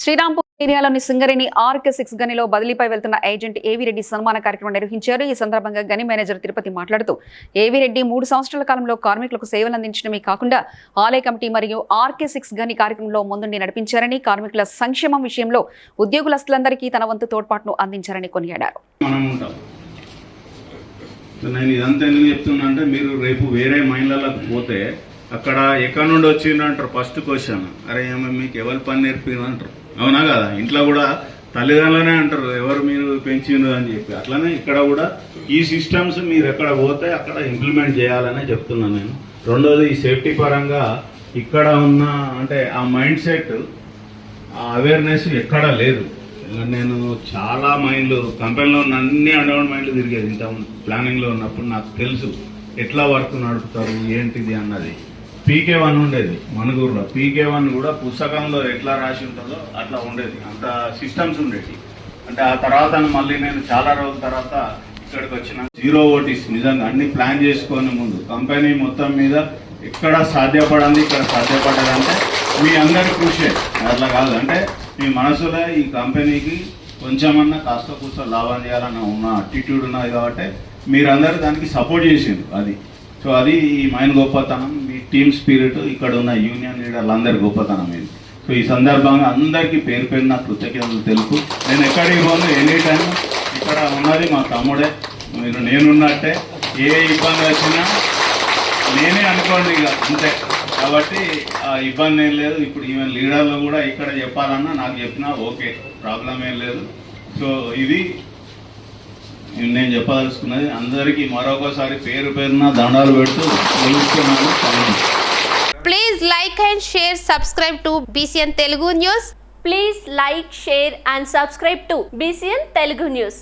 శ్రీరాంపూర్ ఏరియాలోని సింగరేణి ఆర్కే6 గనిలో బదిలీపై వెళ్తున్న ఏజెంట్ ఏవి రెడ్డి సన్మాన కార్యక్రమం నిర్వహించారు. ఈ సందర్భంగా గని మేనేజర్ తిరుపతి మాట్లాడుతూ ఏవి రెడ్డి 3 సంవత్సరాల కాలంలో కార్మికులకు సేవలు అందించడమే కాకుండా ఆలయ కమిటీ మరియు ఆర్కే6 గని కార్యక్రమంలో ముందుండి నడిపించారని, కార్మికుల సంక్షేమం విషయంలో ఉద్యోగులందరికీ తన వంతు తోడ్పాటును అందించారని కొనియాడారు. నేను ఇదంతా ఎందుకు చెప్తున్నా అంటే, మీరు రేపు వేరే మైన్లకు పోతే అక్కడ ఎక్కడ నుండి వచ్చిందంటారు. ఫస్ట్ క్వశ్చన్, అరే ఏమో మీకు ఎవరు పని నేర్పింది అంటారు. అవునా కదా? ఇంట్లో కూడా తల్లిదండ్రులనే అంటారు ఎవరు మీరు పెంచిండ్రు అని చెప్పి. అట్లనే ఇక్కడ కూడా ఈ సిస్టమ్స్ మీరు ఎక్కడ పోతే అక్కడ ఇంప్లిమెంట్ చేయాలనే చెప్తున్నాను నేను. రెండోది, ఈ సేఫ్టీ పరంగా ఇక్కడ ఉన్న అంటే ఆ మైండ్ సెట్, ఆ అవేర్నెస్ ఎక్కడా లేదు. నేను చాలా మైండ్లు కంపెనీలో ఉన్న అన్ని అండర్గ్రౌండ్ మైండ్లు తిరిగేది. ఇంత ప్లానింగ్లో ఉన్నప్పుడు నాకు తెలుసు ఎట్లా వర్క్ నడుపుతారు ఏంటిది అన్నది. పీకే1 ఉండేది మనుగూరులో. పీకే1 కూడా పుస్తకంలో ఎట్లా రాసి ఉంటుందో అట్లా ఉండేది. అంత సిస్టమ్స్ ఉండేవి. అంటే ఆ తర్వాత మళ్ళీ నేను చాలా రోజుల తర్వాత ఇక్కడికి వచ్చిన 0 ఓటీస్ నిజంగా అన్ని ప్లాన్ చేసుకొని ముందు కంపెనీ మొత్తం మీద ఎక్కడ సాధ్యపడింది ఇక్కడ సాధ్యపడదంటే మీ అందరి కృషి. అట్లా కాదు అంటే మీ మనసులో ఈ కంపెనీకి కొంచెమన్నా కాస్త కూస్త లాభం చేయాలన్న ఉన్న అటిట్యూడ్ ఉన్నది కాబట్టి మీరందరూ దానికి సపోర్ట్ చేసిండ్రు. అది సో అది ఈ మైండ్ గొప్పతనం, మీ టీమ్ స్పిరిట్, ఇక్కడ ఉన్న యూనియన్ లీడర్లు అందరి గొప్పతనం ఇది. సో ఈ సందర్భంగా అందరికీ పేరు పేరున కృతజ్ఞతలు తెలుపు. నేను ఎక్కడికి పోను, ఎనీ టైం ఇక్కడ ఉన్నది మా తమ్ముడే. మీరు నేనున్నట్టే, ఏ ఇబ్బంది వచ్చినా నేనే అనుకోండి ఇక అంతే. కాబట్టి ఆ ఇబ్బంది ఏం లేదు. ఇప్పుడు ఈవెన్ లీడర్లు కూడా ఇక్కడ చెప్పాలన్నా నాకు చెప్పినా ఓకే, ప్రాబ్లం ఏం లేదు. సో ఇది నేను చెప్పదలుచుకున్నది. అందరికీ మరొకసారి పేరు పేరున దండాలు పెడుతూ తెలుస్తున్నాను. Please like and share, subscribe to BCN Telugu News. Please like, share and subscribe to BCN Telugu News.